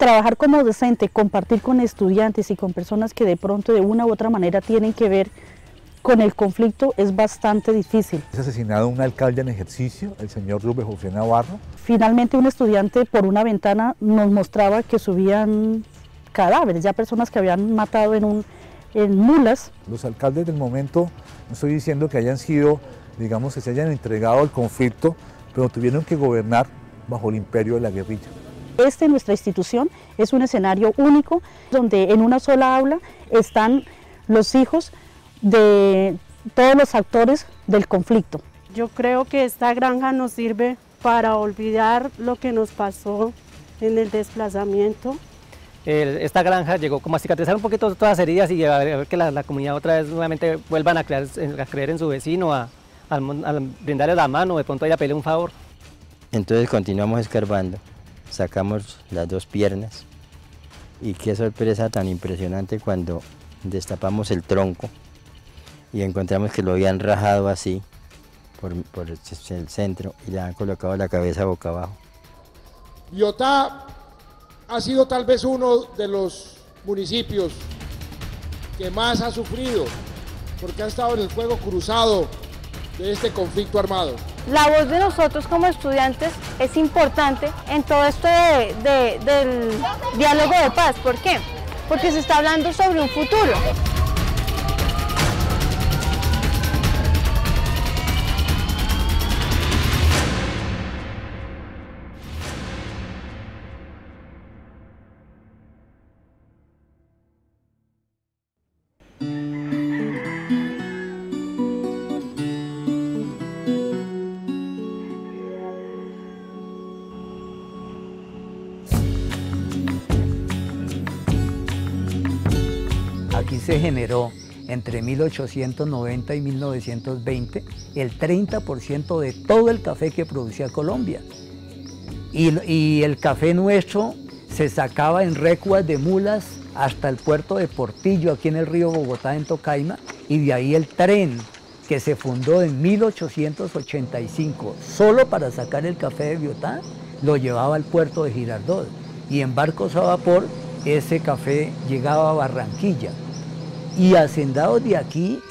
trabajar como docente, compartir con estudiantes y con personas que de pronto de una u otra manera tienen que ver con el conflicto es bastante difícil. Es asesinado un alcalde en ejercicio, el señor Rubén José Navarro. Finalmente un estudiante por una ventana nos mostraba que subían cadáveres, ya personas que habían matado en mulas. Los alcaldes del momento, no estoy diciendo que hayan sido, digamos, que se hayan entregado al conflicto, pero tuvieron que gobernar bajo el imperio de la guerrilla. Nuestra institución es un escenario único donde en una sola aula están los hijos de todos los actores del conflicto. Yo creo que esta granja nos sirve para olvidar lo que nos pasó en el desplazamiento. Esta granja llegó como a cicatrizar un poquito todas las heridas y a ver que la comunidad otra vez nuevamente vuelvan a creer en su vecino, a brindarle la mano, de pronto a pedirle un favor. Entonces continuamos escarbando, sacamos las dos piernas y qué sorpresa tan impresionante cuando destapamos el tronco y encontramos que lo habían rajado así por el centro y le han colocado la cabeza boca abajo. Biotá ha sido tal vez uno de los municipios que más ha sufrido porque ha estado en el fuego cruzado de este conflicto armado. La voz de nosotros como estudiantes es importante en todo esto del diálogo de paz. ¿Por qué? Porque se está hablando sobre un futuro. Aquí se generó entre 1890 y 1920 el 30% de todo el café que producía Colombia. Y el café nuestro se sacaba en recuas de mulas hasta el puerto de Portillo, aquí en el río Bogotá, en Tocaima, y de ahí el tren que se fundó en 1885, solo para sacar el café de Biotá, lo llevaba al puerto de Girardot, y en barcos a vapor ese café llegaba a Barranquilla. Y hacendados de aquí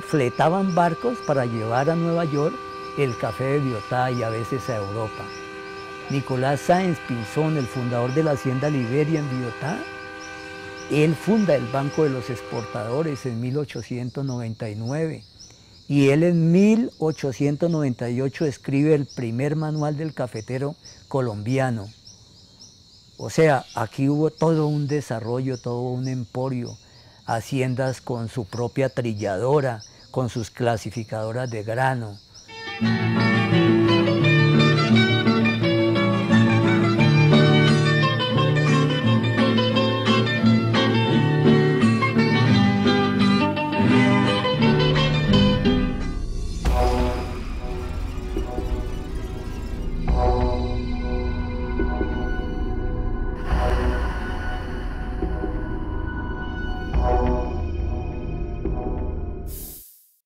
fletaban barcos para llevar a Nueva York el café de Biotá y a veces a Europa. Nicolás Sáenz Pinzón, el fundador de la hacienda Liberia en Biotá, él funda el Banco de los Exportadores en 1899 y él en 1898 escribe el primer manual del cafetero colombiano. O sea, aquí hubo todo un desarrollo, todo un emporio, haciendas con su propia trilladora, con sus clasificadoras de grano.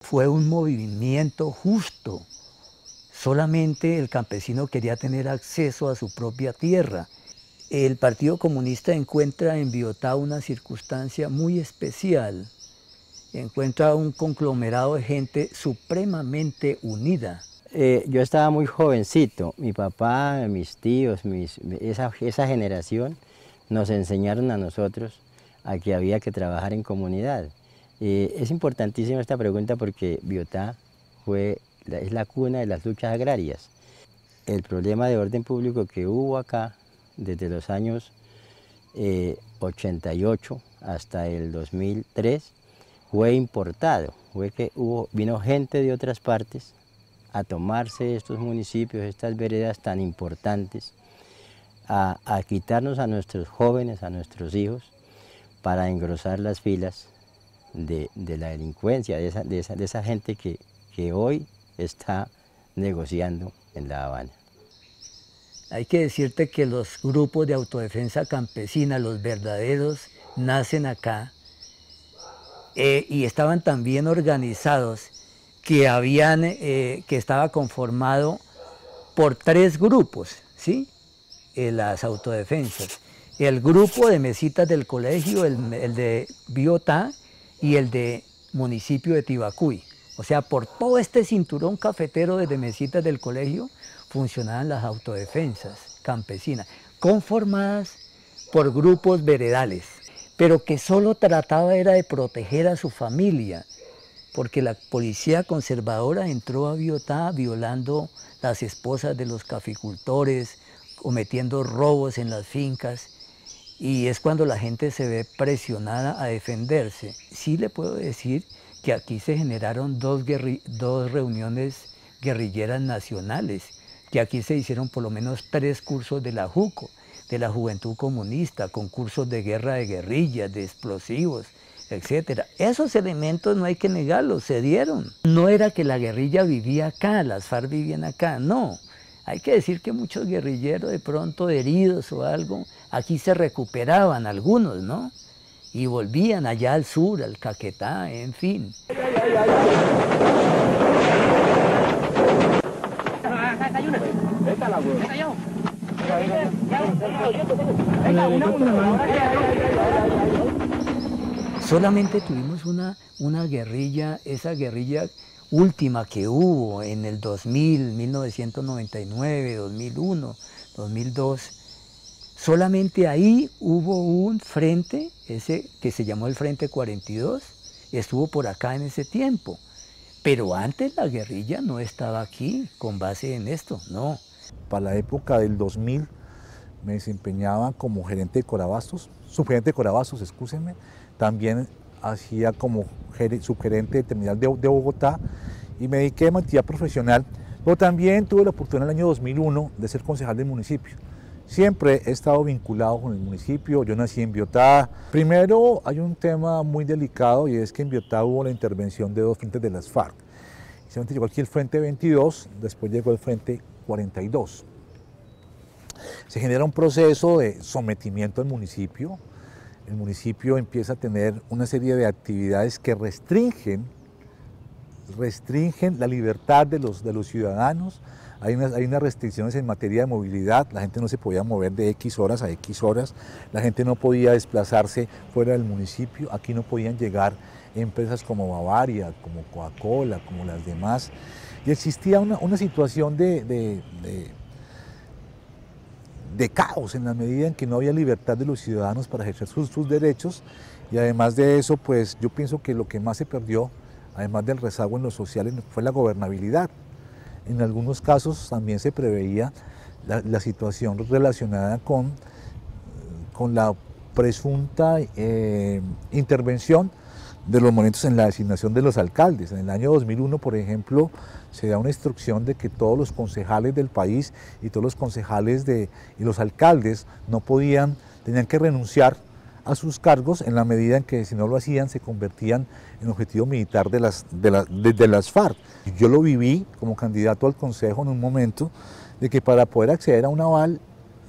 Fue un movimiento justo. Solamente el campesino quería tener acceso a su propia tierra. El Partido Comunista encuentra en Biotá una circunstancia muy especial. Encuentra un conglomerado de gente supremamente unida. Yo estaba muy jovencito. Mi papá, mis tíos, esa generación nos enseñaron a nosotros a que había que trabajar en comunidad. Es importantísima esta pregunta porque Biotá es la cuna de las luchas agrarias. El problema de orden público que hubo acá desde los años 88 hasta el 2003 fue importado, vino gente de otras partes a tomarse estos municipios, estas veredas tan importantes, a quitarnos a nuestros jóvenes, a nuestros hijos, para engrosar las filas de la delincuencia, de esa gente que hoy está negociando en La Habana. Hay que decirte que los grupos de autodefensa campesina, los verdaderos, nacen acá y estaban tan bien organizados que estaba conformado por 3 grupos, ¿sí? Las autodefensas. el grupo de mesitas del colegio, el de Biotá y el de municipio de Tibacuy. O sea, por todo este cinturón cafetero desde mesitas del colegio funcionaban las autodefensas campesinas, conformadas por grupos veredales, pero que solo trataba era de proteger a su familia, porque la policía conservadora entró a Biotá violando las esposas de los caficultores, cometiendo robos en las fincas, y es cuando la gente se ve presionada a defenderse. Sí le puedo decir que aquí se generaron dos reuniones guerrilleras nacionales, que aquí se hicieron por lo menos 3 cursos de la JUCO, de la Juventud Comunista, con cursos de guerra de guerrillas, de explosivos, etc. Esos elementos no hay que negarlos, se dieron. No era que la guerrilla vivía acá, las FARC vivían acá, no. Hay que decir que muchos guerrilleros de pronto heridos o algo, aquí se recuperaban algunos, ¿no? Y volvían allá al sur, al Caquetá, en fin. Solamente tuvimos una guerrilla, esa guerrilla última que hubo en el 2000, 1999, 2001, 2002, solamente ahí hubo un frente, ese que se llamó el Frente 42, estuvo por acá en ese tiempo, pero antes la guerrilla no estaba aquí con base en esto, no. Para la época del 2000 me desempeñaba como gerente de Corabastos, subgerente de Corabastos, excúsenme, también hacía como subgerente de terminal de Bogotá y me dediqué de actividad profesional, pero también tuve la oportunidad en el año 2001 de ser concejal del municipio. Siempre he estado vinculado con el municipio, yo nací en Biotá. Primero hay un tema muy delicado y es que en Biotá hubo la intervención de 2 frentes de las FARC. Inicialmente llegó aquí el Frente 22, después llegó el Frente 42. Se genera un proceso de sometimiento al municipio. El municipio empieza a tener una serie de actividades que restringen la libertad de los ciudadanos. Hay unas restricciones en materia de movilidad, la gente no se podía mover de X horas a X horas, la gente no podía desplazarse fuera del municipio, aquí no podían llegar empresas como Bavaria, como Coca-Cola, como las demás, y existía una situación de caos en la medida en que no había libertad de los ciudadanos para ejercer sus derechos, y además de eso, pues yo pienso que lo que más se perdió, además del rezago en lo social, fue la gobernabilidad. En algunos casos también se preveía la situación relacionada con la presunta intervención de los momentos en la designación de los alcaldes. En el año 2001, por ejemplo, se da una instrucción de que todos los concejales del país y todos los concejales y los alcaldes tenían que renunciar a sus cargos en la medida en que si no lo hacían se convertían en objetivo militar de las FARC. Yo lo viví como candidato al consejo en un momento de que para poder acceder a un aval,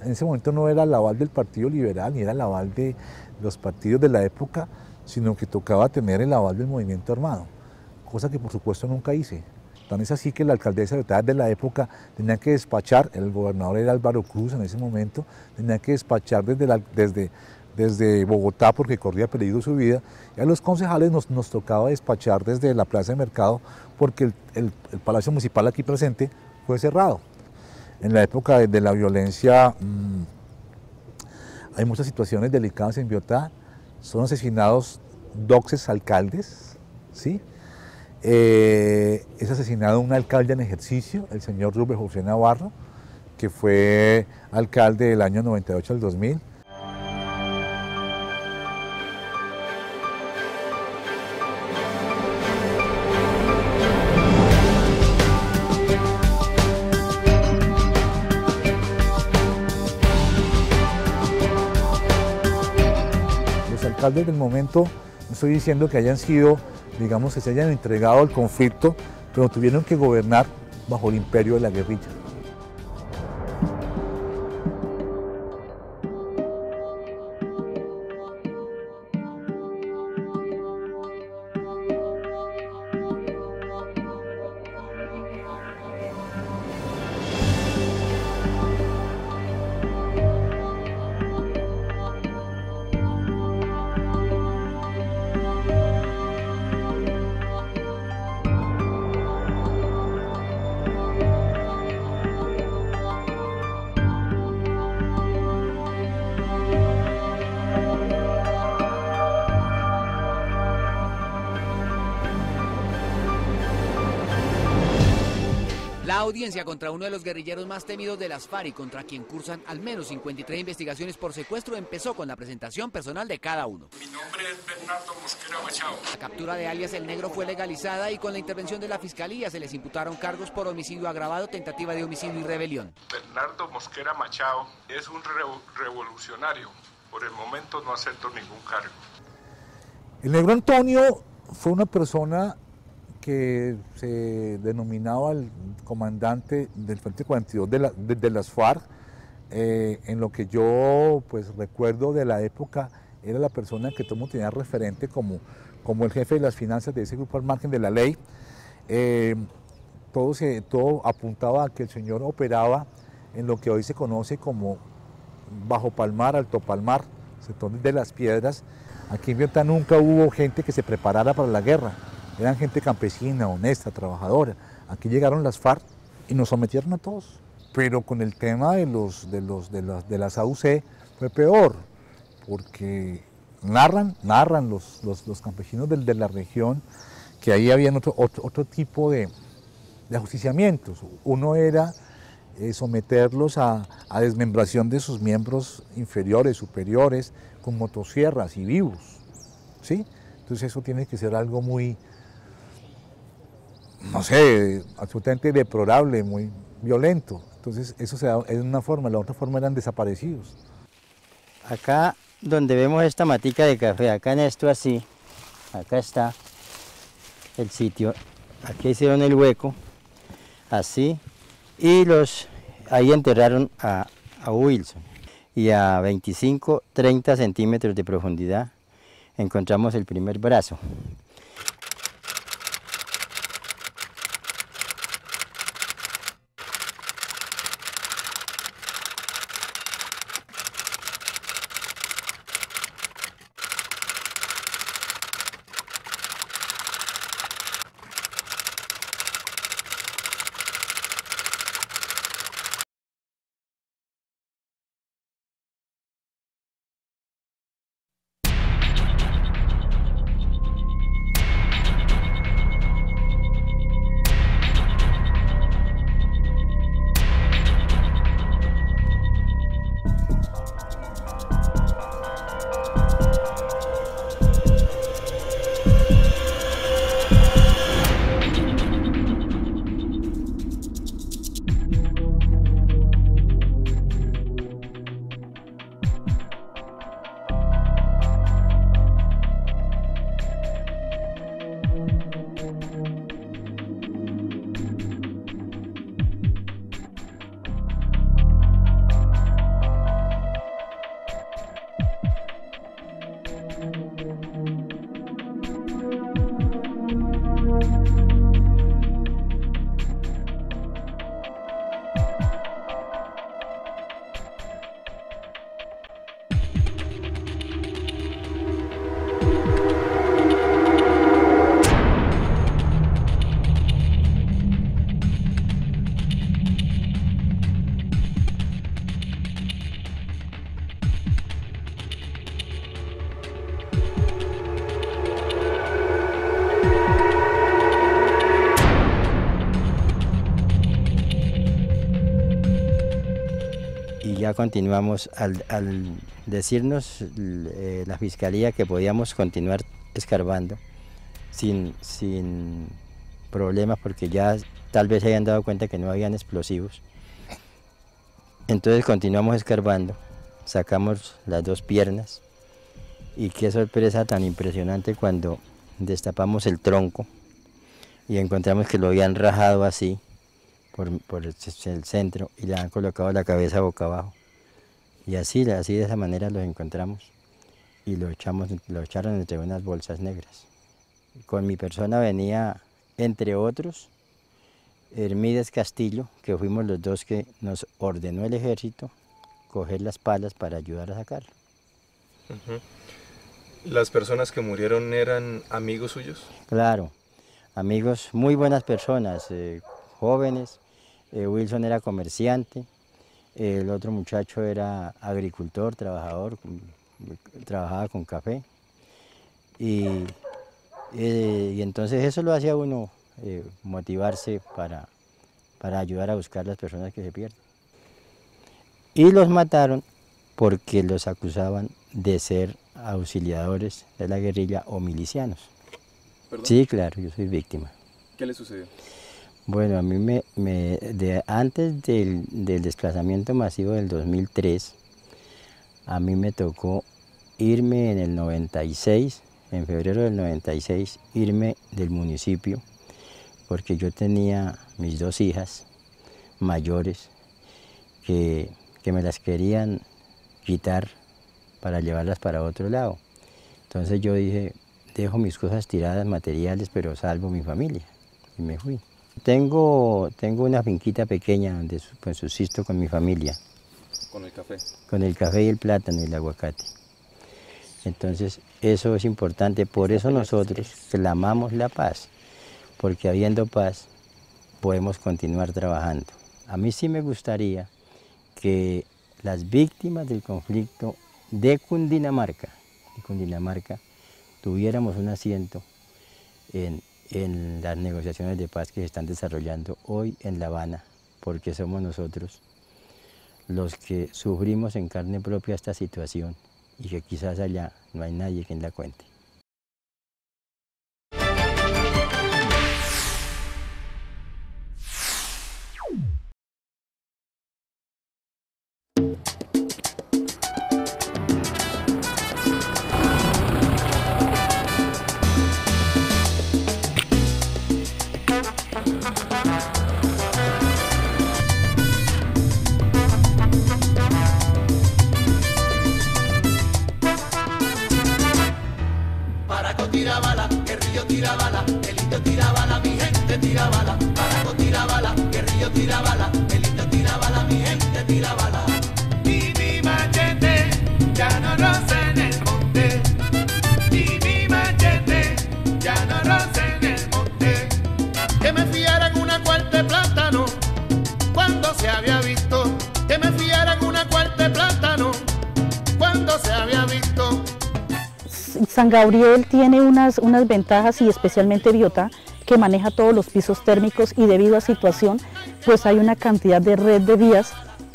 en ese momento no era el aval del Partido Liberal ni era el aval de los partidos de la época, sino que tocaba tener el aval del movimiento armado, cosa que por supuesto nunca hice. Tan es así que la alcaldesa de la época tenía que despachar, el gobernador era Álvaro Cruz en ese momento, tenía que despachar desde Bogotá porque corría peligro su vida, y a los concejales nos tocaba despachar desde la Plaza de Mercado porque el Palacio Municipal aquí presente fue cerrado. En la época de la violencia hay muchas situaciones delicadas en Biotá, son asesinados 12 alcaldes, ¿sí? Es asesinado un alcalde en ejercicio, el señor Rubén José Navarro, que fue alcalde del año 98 al 2000. Los alcaldes del momento, no estoy diciendo que hayan sido, digamos, que se hayan entregado al conflicto, pero tuvieron que gobernar bajo el imperio de la guerrilla. audiencia contra uno de los guerrilleros más temidos de las FARC y contra quien cursan al menos 53 investigaciones por secuestro empezó con la presentación personal de cada uno. Mi nombre es Bernardo Mosquera Machado. La captura de alias El Negro fue legalizada y con la intervención de la Fiscalía se les imputaron cargos por homicidio agravado, tentativa de homicidio y rebelión. Bernardo Mosquera Machado es un revolucionario. Por el momento no acepto ningún cargo. El Negro Antonio fue una persona que se denominaba el comandante del Frente 42 de las FARC. En lo que yo pues recuerdo de la época, era la persona que todo el mundo tenía referente como el jefe de las finanzas de ese grupo al margen de la ley. Todo apuntaba a que el señor operaba en lo que hoy se conoce como Bajo Palmar, Alto Palmar, sector de las Piedras. Aquí en Vietnam nunca hubo gente que se preparara para la guerra. Eran gente campesina, honesta, trabajadora. Aquí llegaron las FARC y nos sometieron a todos. Pero con el tema de las AUC fue peor, porque narran los campesinos de la región que ahí había otro tipo de ajusticiamientos. Uno era someterlos a desmembración de sus miembros inferiores, superiores, con motosierras y vivos, ¿sí? Entonces eso tiene que ser algo muy, no sé, absolutamente deplorable, muy violento. Entonces eso se da en una forma, la otra forma eran desaparecidos. Acá donde vemos esta matica de café, acá en esto así, acá está el sitio, aquí hicieron el hueco, así, y ahí enterraron a Wilson. Y a 25-30 centímetros de profundidad encontramos el primer brazo. Ya continuamos al decirnos la Fiscalía que podíamos continuar escarbando sin problemas, porque ya tal vez se hayan dado cuenta que no habían explosivos. Entonces continuamos escarbando, sacamos las dos piernas y qué sorpresa tan impresionante cuando destapamos el tronco y encontramos que lo habían rajado así por el centro y le han colocado la cabeza boca abajo. Y así de esa manera los encontramos y lo echaron entre unas bolsas negras. Con mi persona venía, entre otros, Hermídez Castillo, que fuimos los dos que nos ordenó el ejército coger las palas para ayudar a sacarlo. ¿Las personas que murieron eran amigos suyos? Claro, amigos, muy buenas personas, jóvenes. Wilson era comerciante, el otro muchacho era agricultor, trabajador, trabajaba con café. Y entonces eso lo hacía uno motivarse para ayudar a buscar las personas que se pierden. Y los mataron porque los acusaban de ser auxiliadores de la guerrilla o milicianos. ¿Perdón? Sí, claro, yo soy víctima. ¿Qué le sucedió? Bueno, a mí antes del desplazamiento masivo del 2003, a mí me tocó irme en el 96, en febrero del 96, irme del municipio, porque yo tenía mis 2 hijas mayores que me las querían quitar para llevarlas para otro lado. Entonces yo dije, dejo mis cosas tiradas, materiales, pero salvo mi familia, y me fui. Tengo una finquita pequeña donde pues, subsisto con mi familia. ¿Con el café? Con el café y el plátano y el aguacate. Entonces eso es importante, por eso nosotros clamamos la paz, porque habiendo paz podemos continuar trabajando. A mí sí me gustaría que las víctimas del conflicto de Cundinamarca tuviéramos un asiento en las negociaciones de paz que se están desarrollando hoy en La Habana, porque somos nosotros los que sufrimos en carne propia esta situación y que quizás allá no hay nadie quien la cuente. Tira bala, que el río tira bala, el indio tira bala, mi gente tira bala. Paraco tira bala, que el río tira bala, el indio tira bala, mi gente tira bala. Y mi machete ya no roza en el monte. Y mi machete ya no roza en el monte. Que me fiaran una cuarta de plátano cuando se había visto. Que me fiaran una cuarta de plátano cuando se había visto. San Gabriel tiene unas ventajas, y especialmente Biotá, que maneja todos los pisos térmicos, y debido a situación pues hay una cantidad de red de vías,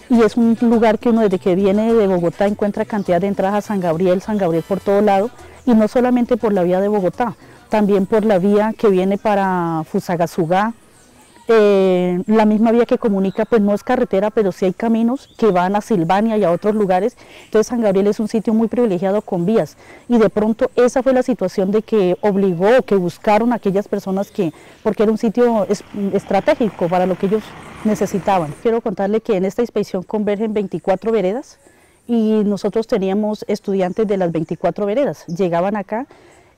y es un lugar que uno desde que viene de Bogotá encuentra cantidad de entradas a San Gabriel por todo lado, y no solamente por la vía de Bogotá, también por la vía que viene para Fusagasugá. La misma vía que comunica, pues no es carretera, pero sí hay caminos que van a Silvania y a otros lugares. Entonces San Gabriel es un sitio muy privilegiado con vías, y de pronto esa fue la situación de que obligó, que buscaron a aquellas personas porque era un sitio estratégico para lo que ellos necesitaban. Quiero contarle que en esta inspección convergen 24 veredas, y nosotros teníamos estudiantes de las 24 veredas, llegaban acá,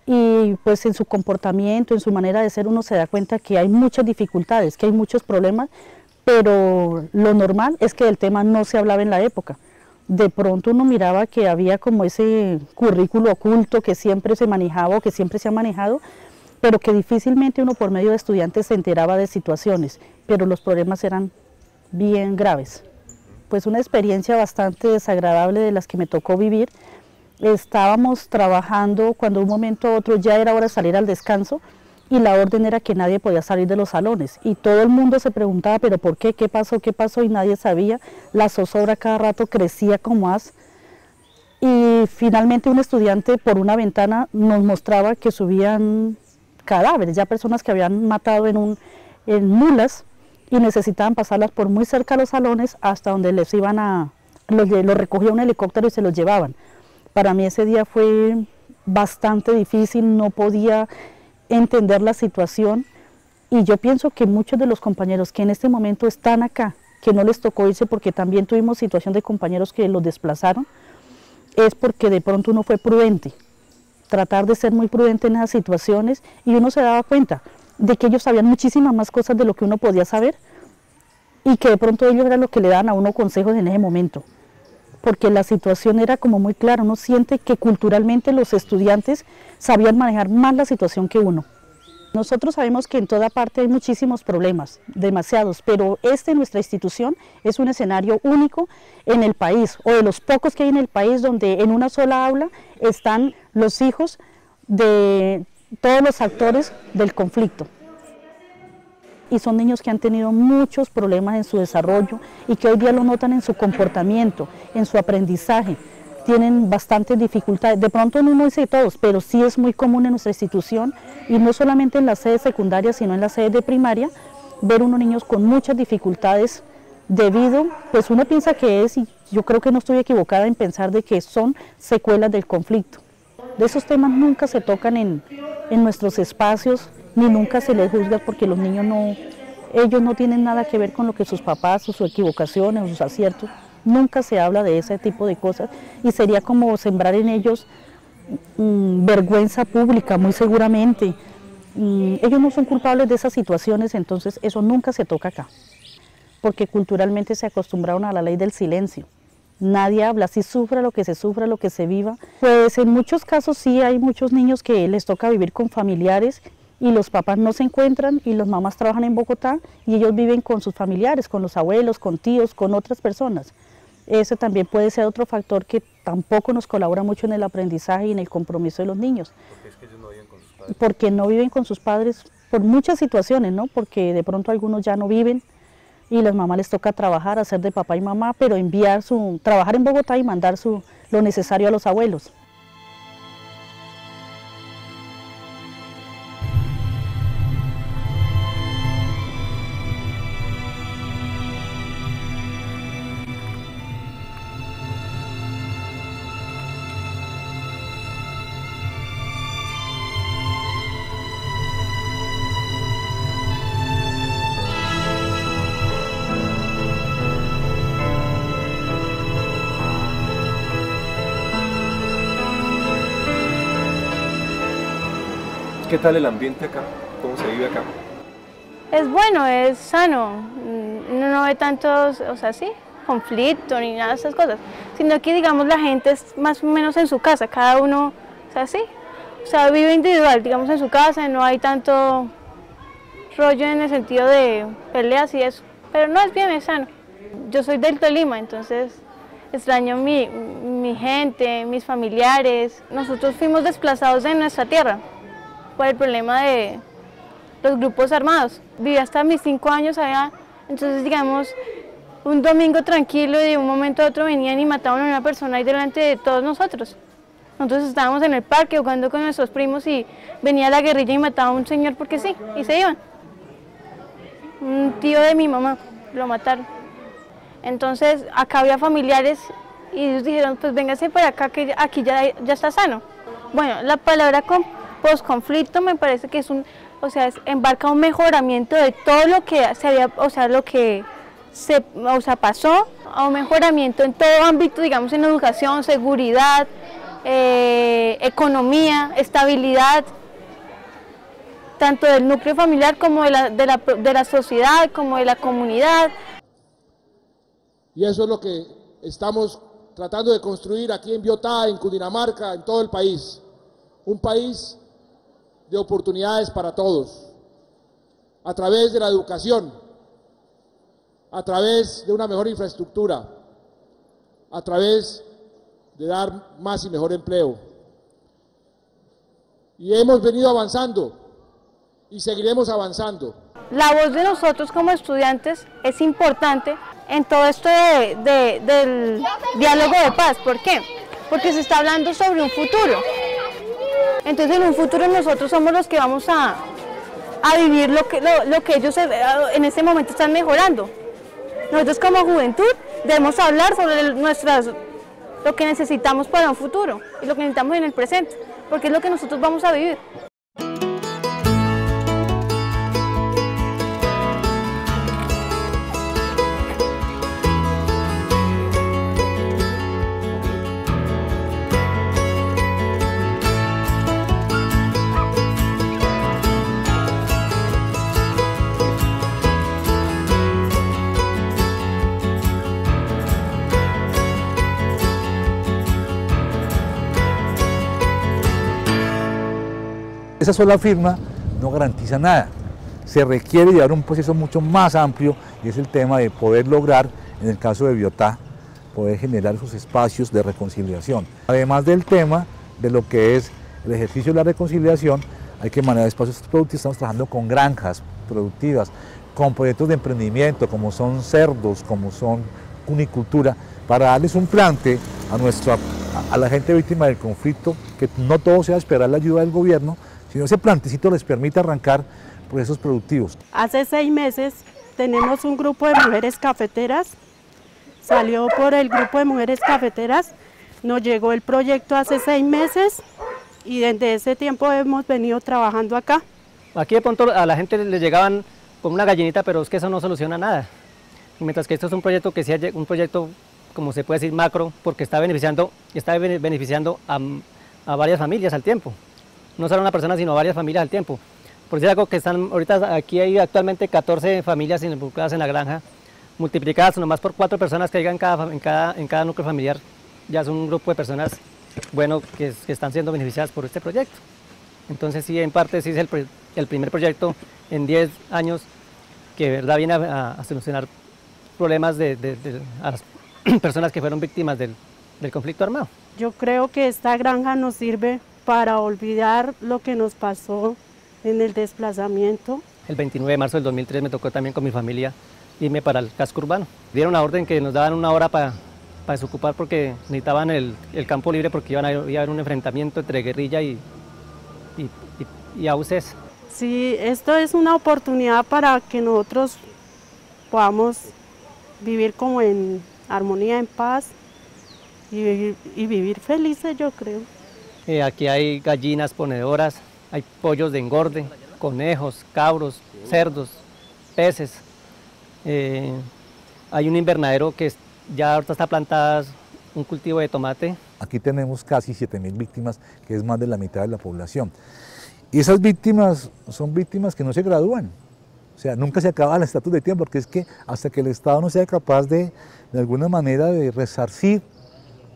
y pues en su comportamiento, en su manera de ser, uno se da cuenta que hay muchas dificultades, que hay muchos problemas, pero lo normal es que del tema no se hablaba en la época. De pronto uno miraba que había como ese currículo oculto que siempre se manejaba o que siempre se ha manejado, pero que difícilmente uno por medio de estudiantes se enteraba de situaciones, pero los problemas eran bien graves. Pues una experiencia bastante desagradable de las que me tocó vivir. Estábamos trabajando cuando de un momento a otro ya era hora de salir al descanso, y la orden era que nadie podía salir de los salones, y todo el mundo se preguntaba, pero ¿por qué? ¿Qué pasó? ¿Qué pasó? Y nadie sabía. La zozobra cada rato crecía como as, y finalmente un estudiante por una ventana nos mostraba que subían cadáveres, ya personas que habían matado en mulas, y necesitaban pasarlas por muy cerca a los salones hasta donde los recogía un helicóptero y se los llevaban. Para mí ese día fue bastante difícil, no podía entender la situación, y yo pienso que muchos de los compañeros que en este momento están acá, que no les tocó irse porque también tuvimos situación de compañeros que los desplazaron, es porque de pronto uno fue prudente, tratar de ser muy prudente en esas situaciones, y uno se daba cuenta de que ellos sabían muchísimas más cosas de lo que uno podía saber, y que de pronto ellos eran los que le daban a uno consejos en ese momento, porque la situación era como muy clara. Uno siente que culturalmente los estudiantes sabían manejar más la situación que uno. Nosotros sabemos que en toda parte hay muchísimos problemas, demasiados, pero nuestra institución es un escenario único en el país, o de los pocos que hay en el país, donde en una sola aula están los hijos de todos los actores del conflicto. y son niños que han tenido muchos problemas en su desarrollo y que hoy día lo notan en su comportamiento, en su aprendizaje. Tienen bastantes dificultades, de pronto no dice todos, pero sí es muy común en nuestra institución y no solamente en las sedes secundarias, sino en las sedes de primaria, ver unos niños con muchas dificultades debido, pues uno piensa que es, y yo creo que no estoy equivocada en pensar de que son secuelas del conflicto. De esos temas nunca se tocan en nuestros espacios, ni nunca se les juzga porque los niños ellos no tienen nada que ver con lo que sus papás o sus equivocaciones o sus aciertos, nunca se habla de ese tipo de cosas y sería como sembrar en ellos vergüenza pública muy seguramente. Ellos no son culpables de esas situaciones, entonces eso nunca se toca acá, porque culturalmente se acostumbraron a la ley del silencio. Nadie habla, si sufra lo que se sufra, lo que se viva. Pues en muchos casos sí hay muchos niños que les toca vivir con familiares y los papás no se encuentran y las mamás trabajan en Bogotá y ellos viven con sus familiares, con los abuelos, con tíos, con otras personas. Ese también puede ser otro factor que tampoco nos colabora mucho en el aprendizaje y en el compromiso de los niños. Porque es que ellos no viven con sus padres. Porque no viven con sus padres por muchas situaciones, ¿no? Porque de pronto algunos ya no viven y las mamás les toca trabajar, hacer de papá y mamá, pero trabajar en Bogotá y mandar lo necesario a los abuelos. ¿Qué tal el ambiente acá? ¿Cómo se vive acá? Es bueno, es sano, no hay tantos, conflicto ni nada de esas cosas, sino que digamos la gente es más o menos en su casa, cada uno, vive individual, digamos en su casa, no hay tanto rollo en el sentido de peleas y eso, pero no, es bien, es sano. Yo soy del Tolima, entonces extraño mi gente, mis familiares. Nosotros fuimos desplazados de nuestra tierra por el problema de los grupos armados. Viví hasta mis 5 años allá, entonces digamos, un domingo tranquilo y de un momento a otro venían y mataban a una persona ahí delante de todos nosotros. Nosotros estábamos en el parque jugando con nuestros primos y venía la guerrilla y mataba a un señor porque sí, y se iban. Un tío de mi mamá, lo mataron. Entonces acá había familiares y ellos dijeron, pues véngase para acá que aquí ya está sano. Bueno, la palabra posconflicto me parece que embarca un mejoramiento de todo lo que pasó, a un mejoramiento en todo ámbito, digamos en educación, seguridad, economía, estabilidad, tanto del núcleo familiar como de la sociedad, como de la comunidad. Y eso es lo que estamos tratando de construir aquí en Biotá, en Cundinamarca, en todo el país. Un país de oportunidades para todos, a través de la educación, a través de una mejor infraestructura, a través de dar más y mejor empleo. Y hemos venido avanzando y seguiremos avanzando. La voz de nosotros como estudiantes es importante en todo esto del diálogo de paz. ¿Por qué? Porque se está hablando sobre un futuro. Entonces en un futuro nosotros somos los que vamos a vivir lo que ellos en este momento están mejorando. Nosotros como juventud debemos hablar sobre lo que necesitamos para un futuro y lo que necesitamos en el presente, porque es lo que nosotros vamos a vivir. Esa sola firma no garantiza nada. Se requiere llevar un proceso mucho más amplio y es el tema de poder lograr, en el caso de Biotá, poder generar esos espacios de reconciliación. Además del tema de lo que es el ejercicio de la reconciliación, hay que manejar espacios productivos. Estamos trabajando con granjas productivas, con proyectos de emprendimiento como son cerdos, como son cunicultura, para darles un plante a la gente víctima del conflicto, que no todo sea esperar la ayuda del gobierno, sino ese plantecito les permite arrancar procesos productivos. Hace 6 meses tenemos un grupo de mujeres cafeteras, salió por el grupo de mujeres cafeteras, nos llegó el proyecto hace 6 meses y desde ese tiempo hemos venido trabajando acá. Aquí de pronto a la gente le llegaban con una gallinita, pero es que eso no soluciona nada. Y mientras que esto es un proyecto que sea un proyecto, como se puede decir, macro, porque está beneficiando a varias familias al tiempo. No solo a una persona, sino a varias familias al tiempo. Por decir algo, que están ahorita aquí hay actualmente 14 familias involucradas en la granja, multiplicadas nomás por 4 personas que hay en cada núcleo familiar. Ya es un grupo de personas, bueno, que están siendo beneficiadas por este proyecto. Entonces sí, en parte sí es el primer proyecto en 10 años que de verdad viene a solucionar problemas a las personas que fueron víctimas del conflicto armado. Yo creo que esta granja nos sirve para olvidar lo que nos pasó en el desplazamiento. El 29 de marzo del 2003 me tocó también con mi familia irme para el casco urbano. Dieron la orden que nos daban 1 hora para desocupar porque necesitaban el campo libre porque iba a haber un enfrentamiento entre guerrilla y AUCES. Sí, esto es una oportunidad para que nosotros podamos vivir como en armonía, en paz y vivir felices, yo creo. Aquí hay gallinas ponedoras, hay pollos de engorde, conejos, cabros, cerdos, peces. Hay un invernadero que ya ahorita está plantado un cultivo de tomate. Aquí tenemos casi 7.000 víctimas, que es más de la mitad de la población. Y esas víctimas son víctimas que no se gradúan. O sea, nunca se acaba el estatus de tiempo, porque es que hasta que el Estado no sea capaz de alguna manera de resarcir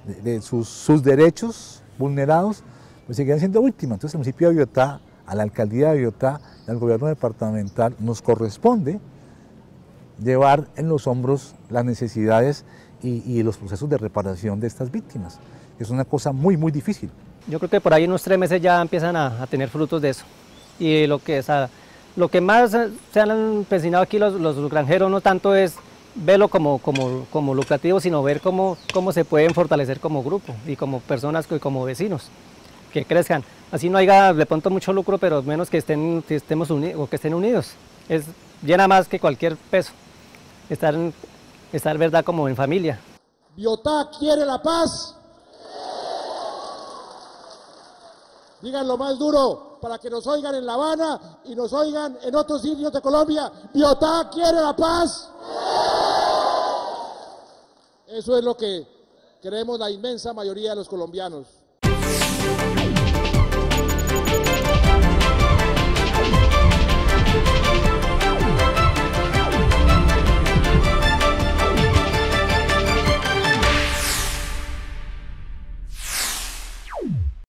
de sus derechos vulnerados, pues seguirán siendo víctimas. Entonces, al municipio de Biotá, a la alcaldía de Biotá, al gobierno departamental, nos corresponde llevar en los hombros las necesidades y los procesos de reparación de estas víctimas. Es una cosa muy, muy difícil. Yo creo que por ahí unos 3 meses ya empiezan a tener frutos de eso. Y lo que más se han empecinado aquí los granjeros no tanto es verlo como lucrativo, sino ver cómo se pueden fortalecer como grupo y como personas y como vecinos, que crezcan. Así no haya de pronto mucho lucro, pero menos que estemos unidos o que estén unidos. Llena más que cualquier peso, estar verdad como en familia. Biotá quiere la paz. Díganlo más duro para que nos oigan en La Habana y nos oigan en otros sitios de Colombia. Biotá quiere la paz. Eso es lo que queremos la inmensa mayoría de los colombianos.